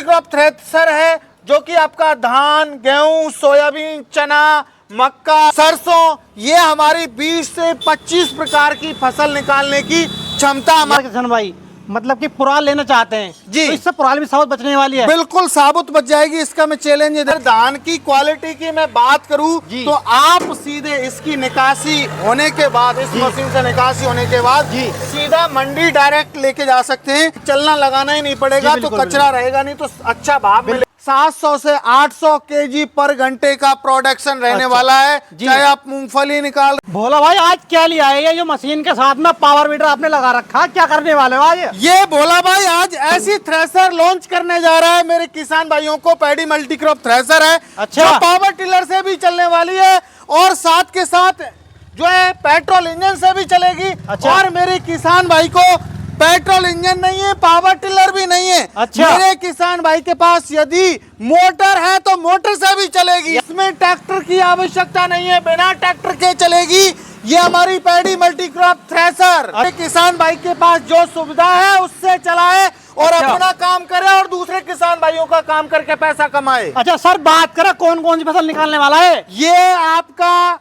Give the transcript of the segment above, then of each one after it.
Multicrop thresher है जो कि आपका धान, गेहूं, सोयाबीन, चना, मक्का, सरसों, ये हमारी 20 से 25 प्रकार की फसल निकालने की क्षमता हमारे। किसान भाई मतलब कि पुराल लेना चाहते हैं जी, तो इससे पुराल भी साबुत बचने वाली है। बिल्कुल साबुत बच जाएगी, इसका मैं चैलेंज इधर। धान की क्वालिटी की मैं बात करूं तो आप सीधे इसकी निकासी होने के बाद, इस मशीन से निकासी होने के बाद सीधा मंडी डायरेक्ट लेके जा सकते हैं। चलना लगाना ही नहीं पड़ेगा, तो कचरा रहेगा नहीं, तो अच्छा भाव मिलेगा। 700 से 800 केजी पर घंटे का प्रोडक्शन रहने वाला है। चाहे आप मूंगफली निकाल। भोला भाई आज क्या लिया है ये जो मशीन के साथ में पावर वीडर आपने लगा रखा, क्या करने वाले हो आज? ये भोला भाई आज ऐसी थ्रेशर लॉन्च करने जा रहा है मेरे किसान भाइयों को। पैडी मल्टीक्रॉप थ्रेशर है, अच्छा, जो पावर टिलर से भी चलने वाली है और साथ के साथ जो है पेट्रोल इंजन से भी चलेगी। अच्छा। और मेरे किसान भाई को पेट्रोल इंजन नहीं है, पावर टिलर भी नहीं है। अच्छा। मेरे किसान भाई के पास यदि मोटर है तो मोटर से भी चलेगी। इसमें ट्रैक्टर की आवश्यकता नहीं है, बिना ट्रैक्टर के चलेगी। ये हमारी पैडी मल्टीक्रॉप थ्रेशर। किसान भाई के पास जो सुविधा है उससे चलाए और अपना काम करे और दूसरे किसान भाइयों का काम करके पैसा कमाए। अच्छा सर, बात करें कौन कौन सी फसल निकालने वाला है? ये आपका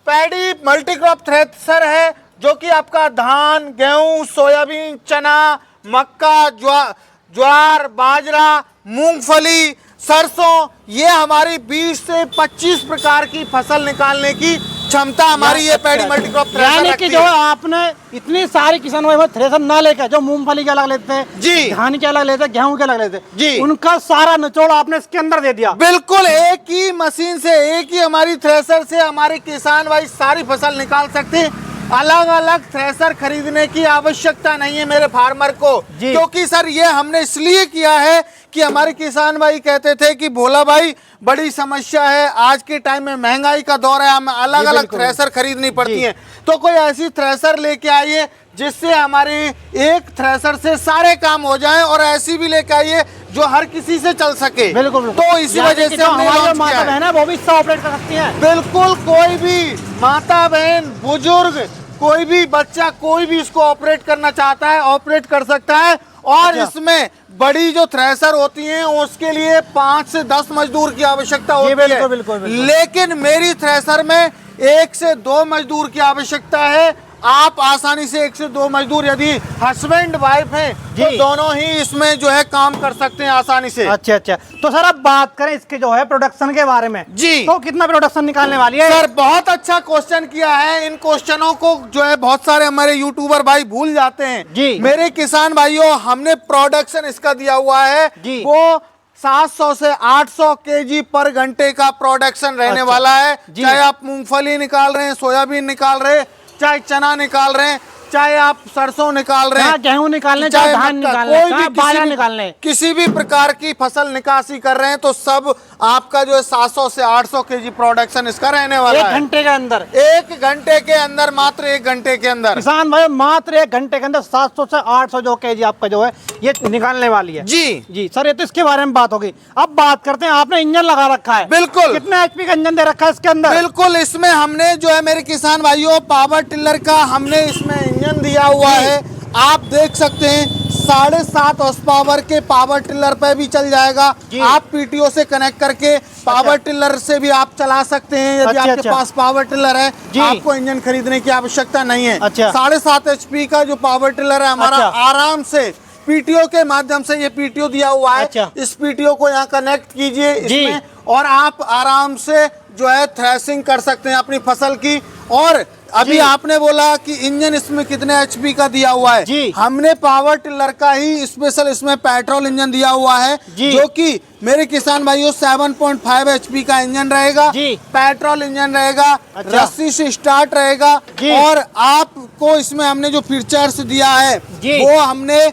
पैडी मल्टीक्रॉप थ्रेशर है जो कि आपका धान, गेहूं, सोयाबीन, चना, मक्का, ज्वार, बाजरा, मूंगफली, सरसों, ये हमारी 20 से 25 प्रकार की फसल निकालने की क्षमता हमारी ये पैडी मल्टीक्रॉप थ्रेशर यानी रखती कि जो है। आपने इतनी सारी किसान भाई थ्रेशर ना लेकर जो मूंगफली के अलग लेते हैं जी, धान के अलग लेते हैं, गेहूं के अलग लेते हैं जी, उनका सारा निचोड़ आपने इसके अंदर दे दिया। बिल्कुल एक ही मशीन से, एक ही हमारी थ्रेशर से हमारे किसान भाई सारी फसल निकाल सकते हैं। अलग अलग थ्रेशर खरीदने की आवश्यकता नहीं है मेरे फार्मर को, क्योंकि सर ये हमने इसलिए किया है कि हमारे किसान भाई कहते थे कि भोला भाई बड़ी समस्या है, आज के टाइम में महंगाई का दौर है, हमें अलग अलग थ्रेशर खरीदनी पड़ती है। तो कोई ऐसी थ्रेशर लेके आइए जिससे हमारे एक थ्रेशर से सारे काम हो जाएं, और ऐसी भी लेके आइए जो हर किसी से चल सके। बिल्कुल। तो इसी वजह से हमारी माता बहन है वो भी इससे ऑपरेट कर सकती है। बिल्कुल, कोई भी माता बहन, बुजुर्ग, कोई भी बच्चा, कोई भी इसको ऑपरेट करना चाहता है ऑपरेट कर सकता है। और इसमें बड़ी जो थ्रेशर होती हैं उसके लिए 5 से 10 मजदूर की आवश्यकता होती है। बिल्कुल। लेकिन मेरी थ्रेशर में 1 से 2 मजदूर की आवश्यकता है। आप आसानी से 1 से 2 मजदूर, यदि हस्बैंड वाइफ हैं तो दोनों ही इसमें जो है काम कर सकते हैं आसानी से। अच्छा। तो सर अब बात करें इसके जो है प्रोडक्शन के बारे में जी, तो कितना प्रोडक्शन निकालने वाली है? सर बहुत अच्छा क्वेश्चन किया है। इन क्वेश्चनों को जो है बहुत सारे हमारे यूट्यूबर भाई भूल जाते हैं। जी। मेरे किसान भाइयों, हमने प्रोडक्शन इसका दिया हुआ है वो 700 से 800 केजी पर घंटे का प्रोडक्शन रहने वाला है। चाहे आप मूंगफली निकाल रहे हैं, सोयाबीन निकाल रहे हैं, चाहे चना निकाल रहे हैं, चाहे आप सरसों निकाल रहे हैं, गेहूं निकालने, चाहे धान निकालने, बाजरा निकालने, किसी भी प्रकार की फसल निकासी कर रहे हैं तो सब आपका जो है 700 से 800 केजी प्रोडक्शन इसका रहने वाला है। 1 घंटे के अंदर, 1 घंटे के अंदर, मात्र 1 घंटे के अंदर किसान भाई मात्र 1 घंटे के अंदर 700 से 800 जो केजी आपका जो है ये निकालने वाली है। जी सर, ये तो इसके बारे में बात होगी। अब बात करते हैं, आपने इंजन लगा रखा है। बिल्कुल। कितना HP का इंजन दे रखा है इसके अंदर? बिल्कुल, इसमें हमने जो है मेरे किसान भाइयों पावर टिलर का हमने इसमें इंजन दिया हुआ है। आप देख सकते हैं 7.5 हॉर्स पावर के पावर टिलर पे भी चल जाएगा। आप PTO से कनेक्ट करके पावर टिलर से भी आप चला सकते हैं। यदि आपके पास पावर टिलर है आपको इंजन खरीदने की आवश्यकता नहीं है। 7.5 HP का जो पावर टिलर है हमारा, आराम से PTO के माध्यम से, ये PTO दिया हुआ है, इस PTO को यहाँ कनेक्ट कीजिए इसमें और आप आराम से जो है थ्रेसिंग कर सकते हैं अपनी फसल की। और अभी आपने बोला कि इंजन इसमें कितने HP का दिया हुआ है, हमने पावर टिलर का ही स्पेशल इसमें पेट्रोल इंजन दिया हुआ है जो कि मेरे किसान भाइयों 7.5 HP का इंजन रहेगा, पेट्रोल इंजन रहेगा, रस्सी से स्टार्ट रहेगा। और आपको इसमें हमने जो फीचर्स दिया है वो हमने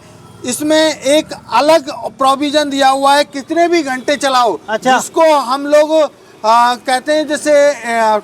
इसमें एक अलग प्रोविजन दिया हुआ है, कितने भी घंटे चलाओ, जिसको हम लोग कहते हैं जैसे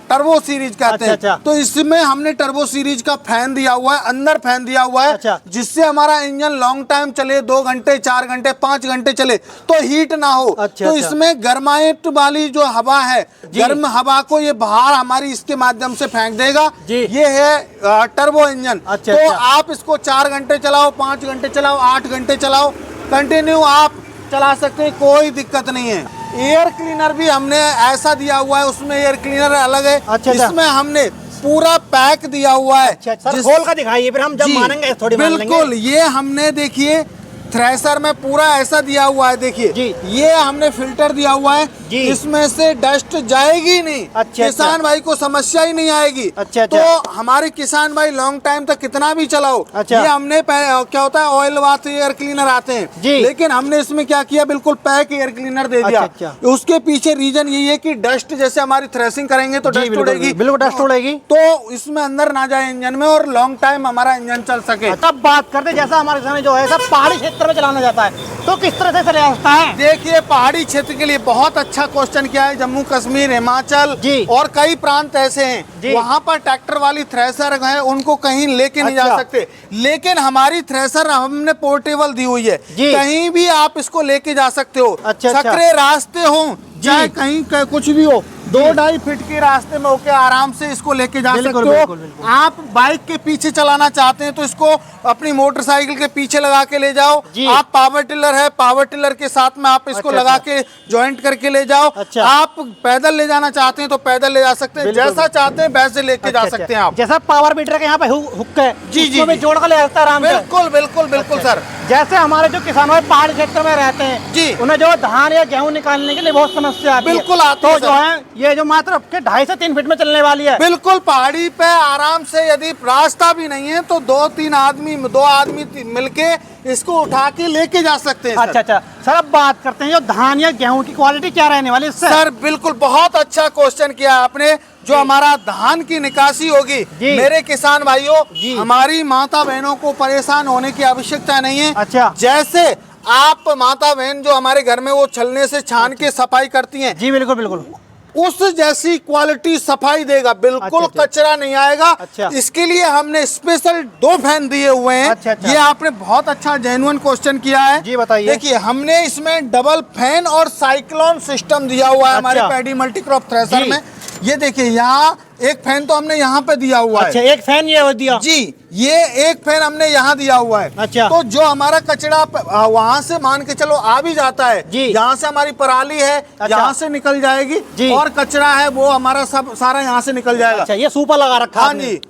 टर्बो सीरीज कहते हैं। तो इसमें हमने टर्बो सीरीज का फैन दिया हुआ है, अंदर फैन दिया हुआ है, जिससे हमारा इंजन लॉन्ग टाइम चले, 2 घंटे, 4 घंटे, 5 घंटे चले तो हीट ना हो। तो इसमें गर्माहट वाली जो हवा है, गर्म हवा को ये बाहर हमारी इसके माध्यम से फेंक देगा। ये है टर्बो इंजन। तो आप इसको 4 घंटे चलाओ, 5 घंटे चलाओ, 8 घंटे चलाओ, कंटिन्यू आप चला सकते हैं, कोई दिक्कत नहीं है। एयर क्लीनर भी हमने ऐसा दिया हुआ है, उसमें एयर क्लीनर अलग है। अच्छा, इसमें हमने पूरा पैक दिया हुआ है। अच्छा, सर खोल का दिखाइए, फिर हम जब जी, मानेंगे थोड़ी मान लेंगे। बिल्कुल, ये हमने देखिए थ्रेसर में पूरा ऐसा दिया हुआ है, देखिए जी। ये हमने फिल्टर दिया हुआ है जी। इसमें से डस्ट जाएगी नहीं। अच्छा, किसान भाई को समस्या ही नहीं आएगी। अच्छा, तो हमारे किसान भाई लॉन्ग टाइम तक कितना भी चलाओ। अच्छा। ये हमने क्या होता है, ऑयल वाथ एयर क्लीनर आते हैं जी। लेकिन हमने इसमें क्या किया, बिल्कुल पैक एयर क्लीनर दे दिया। अच्छा। उसके पीछे रीजन यही है कि डस्ट, जैसे हमारी थ्रेसिंग करेंगे तो डस्ट उड़ेगी, बिल्कुल डस्ट उड़ेगी, तो इसमें अंदर ना जाए इंजन में और लॉन्ग टाइम हमारा इंजन चल सके। तब बात करते जैसा हमारे किसान जो है सब पहाड़ी क्षेत्र में चलाना जाता है तो किस तरह से चला जाता है? देखिए पहाड़ी क्षेत्र के लिए बहुत अच्छा क्वेश्चन किया है। जम्मू कश्मीर, हिमाचल जी। और कई प्रांत ऐसे जी। हैं वहाँ पर ट्रैक्टर वाली थ्रेसर है, उनको कहीं लेके नहीं जा अच्छा। सकते, लेकिन हमारी थ्रेसर हमने पोर्टेबल दी हुई है, जी। कहीं भी आप इसको लेके जा सकते हो। अच्छा, अच्छा। सकरे रास्ते हो चाहे कहीं कुछ भी हो, 2-2.5 फीट के रास्ते में होके आराम से इसको लेके जा सकते हो। बिल्कुल, बिल्कुल। आप बाइक के पीछे चलाना चाहते हैं तो इसको अपनी मोटरसाइकिल के पीछे लगा के ले जाओ। जी। आप पावर टिलर है, पावर टिलर के साथ में आप इसको अच्छा, लगा अच्छा। के जॉइंट करके ले जाओ। अच्छा। आप पैदल ले जाना चाहते हैं तो पैदल ले जा सकते हैं, बिल्कुल, जैसा चाहते हैं वैसे लेके जा सकते हैं आप। जैसा पावर बीटर के यहाँ पे हुक है, जी, जी, उसको भी जी। जोड़ कर ले सकता है आराम से। बिल्कुल बिल्कुल बिल्कुल सर। जैसे हमारे जो किसान भाई पहाड़ी क्षेत्र में रहते हैं जी। उन्हें जो धान या गेहूं निकालने के लिए बहुत समस्या आती है। बिल्कुल आती तो है जो सर। है ये जो मात्र 2.5 से 3 फीट में चलने वाली है। बिल्कुल पहाड़ी पे आराम से, यदि रास्ता भी नहीं है तो 2 आदमी मिलके इसको उठा के लेके जा सकते हैं। अच्छा अच्छा सर, अब बात करते हैं जो धान या गेहूं की क्वालिटी क्या रहने वाली है इससे? सर बिल्कुल बहुत अच्छा क्वेश्चन किया आपने। जो हमारा धान की निकासी होगी, जी। मेरे किसान भाइयों, जी। हमारी माता बहनों को परेशान होने की आवश्यकता नहीं है। अच्छा। जैसे आप माता बहन जो हमारे घर में वो छलने से छान के सफाई करती हैं, जी बिल्कुल बिल्कुल, उस जैसी क्वालिटी सफाई देगा, बिल्कुल अच्छा, अच्छा। कचरा नहीं आएगा। अच्छा। इसके लिए हमने स्पेशल 2 फैन दिए हुए हैं। अच्छा, अच्छा। ये आपने बहुत अच्छा जेन्युइन क्वेश्चन किया है। जी, बताइए। देखिए हमने इसमें डबल फैन और साइक्लोन सिस्टम दिया हुआ है हमारे अच्छा। पैडी मल्टीक्रॉप थ्रेशर जी। में। ये देखिए यहाँ एक फैन तो हमने यहाँ पे दिया हुआ अच्छा है। एक फैन ये हो दिया। जी, ये एक फैन हमने यहाँ दिया हुआ है। अच्छा। तो जो हमारा कचरा वहाँ से मान के चलो आ भी जाता है, जी। यहाँ से हमारी पराली है, अच्छा। यहाँ से निकल जाएगी। जी। और कचरा है वो हमारा सब सारा यहाँ से निकल जाएगा। अच्छा ये सूपा लगा रखा हाँ आपने। जी।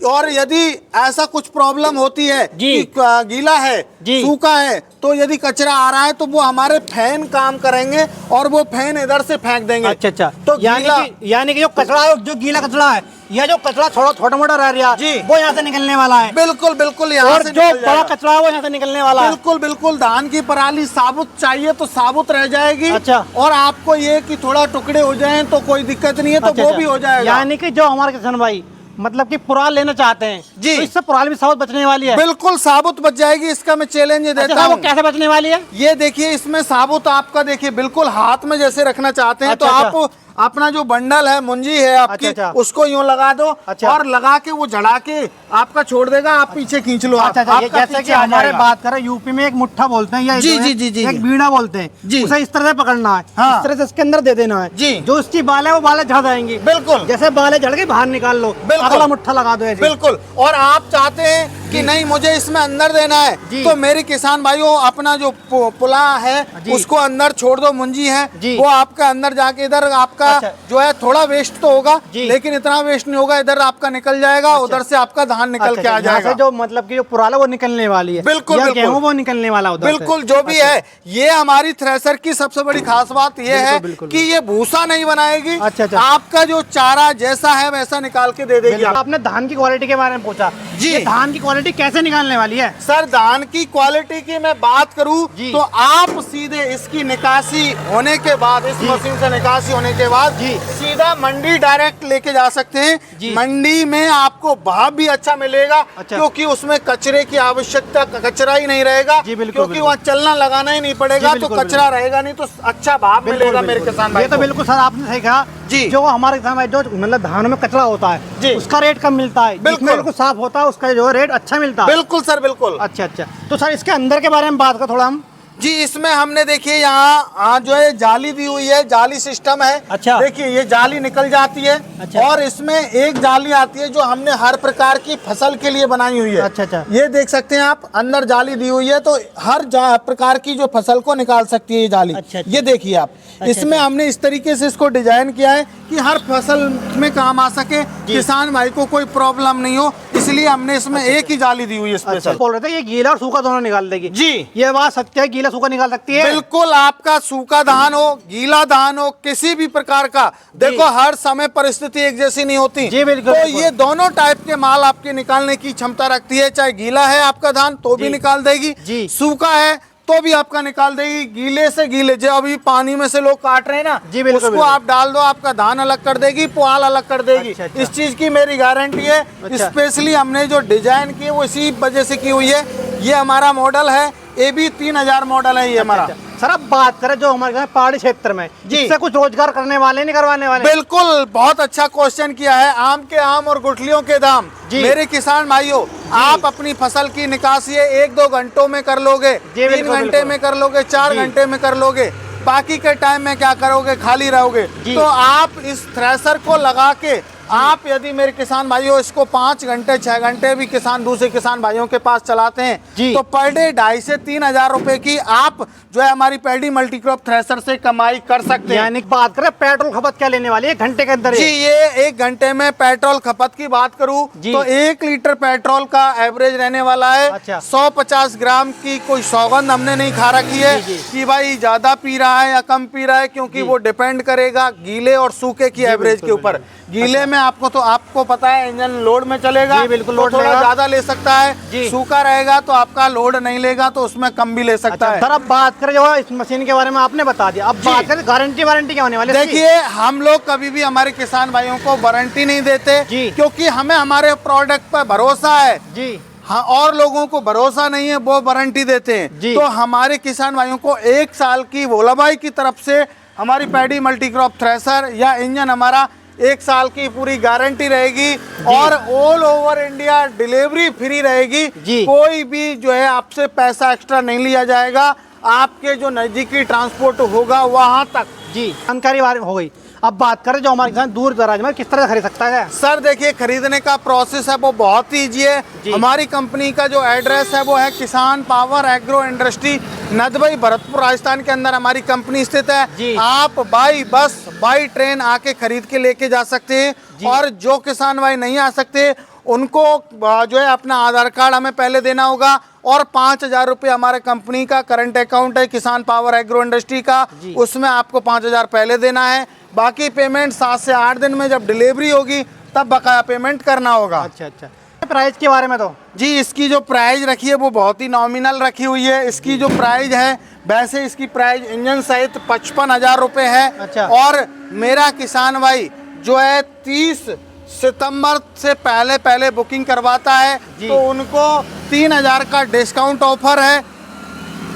और यदि ऐसा कुछ प्रॉब्लम होती है जी। कि गीला है, जी। सूखा है, तो यदि कचरा आ रहा है तो वो हमारे फैन काम करेंगे और वो फैन इधर से फेंक देंगे। अच्छा अच्छा, तो यानी कि जो कचरा है, जो गीला कचरा है, यह जो कचरा छोटा मोटा रह रहा है जी। वो यहाँ से निकलने वाला है। बिल्कुल बिल्कुल यहाँ और से जो निकल बड़ा जाएगा। कचरा है वो यहाँ से निकलने वाला है। बिल्कुल बिल्कुल, धान की पराली साबुत चाहिए तो साबुत रह जाएगी। अच्छा। और आपको ये कि थोड़ा टुकड़े हो जाएं तो कोई दिक्कत नहीं है, तो अच्छा, वो अच्छा। भी हो जाएगा। यानी कि जो हमारे किसान भाई मतलब कि पुराल लेना चाहते हैं जी। तो इससे पुराल भी साबुत बचने वाली है। बिल्कुल साबुत बच जाएगी, इसका मैं चैलेंज देता अच्छा, वो हूँ। कैसे बचने वाली है? ये देखिए इसमें साबुत आपका देखिए बिल्कुल हाथ में जैसे रखना चाहते हैं अच्छा, तो अच्छा। आप अपना जो बंडल है, मुंजी है आपकी, अच्छा, अच्छा। उसको यूं लगा दो। अच्छा। और लगा के वो झड़ा के आपका छोड़ देगा, आप पीछे खींच लो। अच्छा अच्छा, ये आपका जैसे कि पीछे आ हमारे जाएगा। बात करें यूपी में एक मुट्ठा बोलते हैं या जी, जो है, जी, जी, जी, एक जी। बीड़ा बोलते हैं जी। उसे इस तरह से पकड़ना है। हाँ। इस तरह से इसके अंदर दे देना है। जी। जो उसकी बाल है वो बालें झड़ जाएंगी। बिल्कुल जैसे बालें झड़ गई बाहर निकाल लो, बिल्कुल। अगला मुट्ठा लगा दो ऐसे। बिल्कुल। और आप चाहते हैं कि नहीं मुझे इसमें अंदर देना है, जी। तो मेरे किसान भाइयों अपना जो पुला है जी। उसको अंदर छोड़ दो, मुंजी है जी। वो आपका अंदर जाके इधर आपका अच्छा। जो है थोड़ा वेस्ट तो होगा, जी। लेकिन इतना वेस्ट नहीं होगा, इधर आपका निकल जाएगा, उधर से आपका धान निकल अच्छा, के आ यहाँ जाएगा। से जो मतलब कि जो पुराला वो निकलने वाली है। बिल्कुल, या बिल्कुल। गेहूं वो निकलने वाला उधर से। बिल्कुल, जो भी है ये हमारी थ्रेसर की सबसे बड़ी खास बात ये है बिल्कुल, कि ये भूसा नहीं बनाएगी। अच्छा, अच्छा। आपका जो चारा जैसा है वैसा निकाल के दे देगी। बिल्कुल। आपने धान की क्वालिटी के बारे में पूछा जी। ये धान की क्वालिटी कैसे निकालने वाली है? सर धान की क्वालिटी की मैं बात करूं जी। तो आप सीधे इसकी निकासी होने के बाद, इस मशीन से निकासी होने के बाद जी। सीधा मंडी डायरेक्ट लेके जा सकते हैं। जी। मंडी में आपको भाव भी अच्छा मिलेगा। अच्छा। क्योंकि उसमें कचरे की आवश्यकता, कचरा ही नहीं रहेगा। जी, बिल्कुल, क्योंकि बिल्कुल। वहाँ चलना लगाना ही नहीं पड़ेगा, जी, तो बिल्कुल, कचरा रहेगा नहीं, तो अच्छा भाव मिलेगा मेरे किसान भाई ये तो को। बिल्कुल सर आपने सही कहा। जी। जो हमारे किसान भाई जो मतलब धानों में कचरा होता है जी। उसका रेट कम मिलता है, बिल्कुल। जिसमें बिल्कुल साफ होता है उसका जो रेट अच्छा मिलता है। बिल्कुल सर बिल्कुल। अच्छा अच्छा, तो सर इसके अंदर के बारे में बात कर थोड़ा हम। जी इसमें हमने देखिए यहाँ जो है जाली दी हुई है, जाली सिस्टम है। अच्छा। देखिए ये जाली निकल जाती है। अच्छा। और इसमें एक जाली आती है जो हमने हर प्रकार की फसल के लिए बनाई हुई है। अच्छा अच्छा। ये देख सकते हैं आप, अंदर जाली दी हुई है तो हर प्रकार की जो फसल को निकाल सकती है ये जाली। अच्छा, अच्छा। ये देखिए आप, इसमें हमने इस तरीके से इसको डिजाइन किया है कि हर फसल में काम आ सके, किसान भाई को कोई प्रॉब्लम नहीं हो, इसलिए हमने इसमें एक ही जाली दी हुई है स्पेशल। बोल रहे थे ये गीला और सूखा दोनों निकाल देगी। जी ये बात सत्य है, गीला सूखा निकाल सकती है। बिल्कुल, आपका सूखा धान हो, गीला धान हो, किसी भी प्रकार का, देखो हर समय परिस्थिति एक जैसी नहीं होती। जी बिल्कुल। तो ये दोनों टाइप के माल आपके निकालने की क्षमता रखती है। चाहे गीला है आपका धान तो भी निकाल देगी, सूखा है तो भी आपका निकाल देगी। गीले से गीले जो अभी पानी में से लोग काट रहे हैं ना, जी बिल्कुल, उसको आप डाल दो, आपका धान अलग कर देगी, पुआल अलग कर देगी। अच्छा, अच्छा। इस चीज की मेरी गारंटी है। अच्छा। स्पेशली हमने जो डिजाइन की है वो इसी वजह से की हुई है। ये हमारा मॉडल है, ये भी 3000 मॉडल है ये हमारा। सर अब बात करें जो हमारे यहाँ पहाड़ी क्षेत्र में, इससे कुछ रोजगार करने वाले नहीं करवाने वाले? बिल्कुल, बहुत अच्छा क्वेश्चन किया है। आम के आम और गुठलियों के दाम। मेरे किसान भाइयों, आप अपनी फसल की निकासी 1-2 घंटों में कर लोगे, 3 घंटे में कर लोगे, 4 घंटे में कर लोगे, बाकी के टाइम में क्या करोगे, खाली रहोगे। तो आप इस थ्रेशर को लगा के आप यदि मेरे किसान भाइयों इसको 5 घंटे 6 घंटे भी किसान दूसरे किसान भाइयों के पास चलाते हैं तो पर डे 2,500 से 3,000 रुपए की आप जो है हमारी पैडी मल्टीक्रॉप थ्रेशर से कमाई कर सकते हैं। यानी बात करें पेट्रोल खपत क्या लेने वाली है 1 घंटे के अंदर? जी ये 1 घंटे में पेट्रोल खपत की बात करूं तो 1 लीटर पेट्रोल का एवरेज रहने वाला है। अच्छा। 150 ग्राम की कोई सौगंध हमने नहीं खा रखी है कि भाई ज्यादा पी रहा है या कम पी रहा है, क्योंकि वो डिपेंड करेगा गीले और सूखे की एवरेज के ऊपर। गीले में आपको पता है इंजन लोड में चलेगा, बिल्कुल, तो लोड थोड़ा ज्यादा ले सकता है। सूखा रहेगा तो आपका लोड नहीं लेगा तो उसमें कम भी ले सकता है। सर अब बात करें जो इस मशीन के बारे में आपने बता दिया, अब बात करें गारंटी वारंटी क्या होने वाली है? देखिए हम लोग कभी भी हमारे किसान भाइयों को वारंटी नहीं देते क्योंकि हमें हमारे प्रोडक्ट पर भरोसा है जी। हाँ, और लोगों को भरोसा नहीं है वो वारंटी देते हैं। तो हमारे किसान भाइयों को 1 साल की वोलाबाई की तरफ से हमारी पैडी मल्टीक्रॉप थ्रेशर या इंजन हमारा 1 साल की पूरी गारंटी रहेगी और all over India delivery free रहेगी। कोई भी जो है आपसे पैसा एक्स्ट्रा नहीं लिया जाएगा, आपके जो नजदीकी ट्रांसपोर्ट होगा वहां तक। जी जानकारी हो गई। अब बात करें जो हमारे किसान दूर दराज में किस तरह से खरीद सकता है? सर देखिए खरीदने का प्रोसेस है वो बहुत ही ईजी है। हमारी कंपनी का जो एड्रेस है वो है किसान power agro industry, Nadbai, Bharatpur, Rajasthan के अंदर हमारी कंपनी स्थित है। आप बाई बस बाई ट्रेन आके खरीद के लेके जा सकते हैं और जो किसान भाई नहीं आ सकते उनको जो है अपना आधार कार्ड हमें पहले देना होगा और 5,000 रुपये हमारे कंपनी का करंट अकाउंट है किसान पावर एग्रो इंडस्ट्री का, उसमें आपको 5,000 पहले देना है। बाकी पेमेंट 7 से 8 दिन में जब डिलीवरी होगी तब बकाया पेमेंट करना होगा। अच्छा अच्छा। प्राइस के बारे में तो जी इसकी जो प्राइस रखी है वो बहुत ही नॉमिनल रखी हुई है। इसकी जो प्राइस है वैसे इसकी प्राइस इंजन सहित 55,000 रुपये है। अच्छा। और मेरा किसान भाई जो है 30 सितंबर से पहले बुकिंग करवाता है तो उनको 3,000 का डिस्काउंट ऑफर है,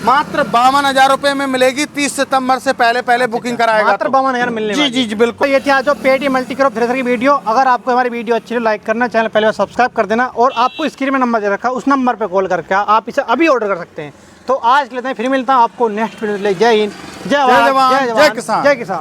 मात्र 52,000 रुपए में मिलेगी। 30 सितंबर से पहले बुकिंग कराएगा मात्र 52,000 मिलने वाली। जी बिल्कुल। तो ये थी आज जो पैडी मल्टीक्रॉप थ्रेशर की वीडियो। अगर आपको हमारी वीडियो अच्छी लगे लाइक करना, चैनल पहले सब्सक्राइब कर देना और आपको स्क्रीन में नंबर दे रखा है उस नंबर पे कॉल करके आप इसे अभी ऑर्डर कर सकते हैं। तो आज के लिए फिर मिलता हूँ आपको नेक्स्ट वीडियो। जय हिंद, जय जवान, जय किसान।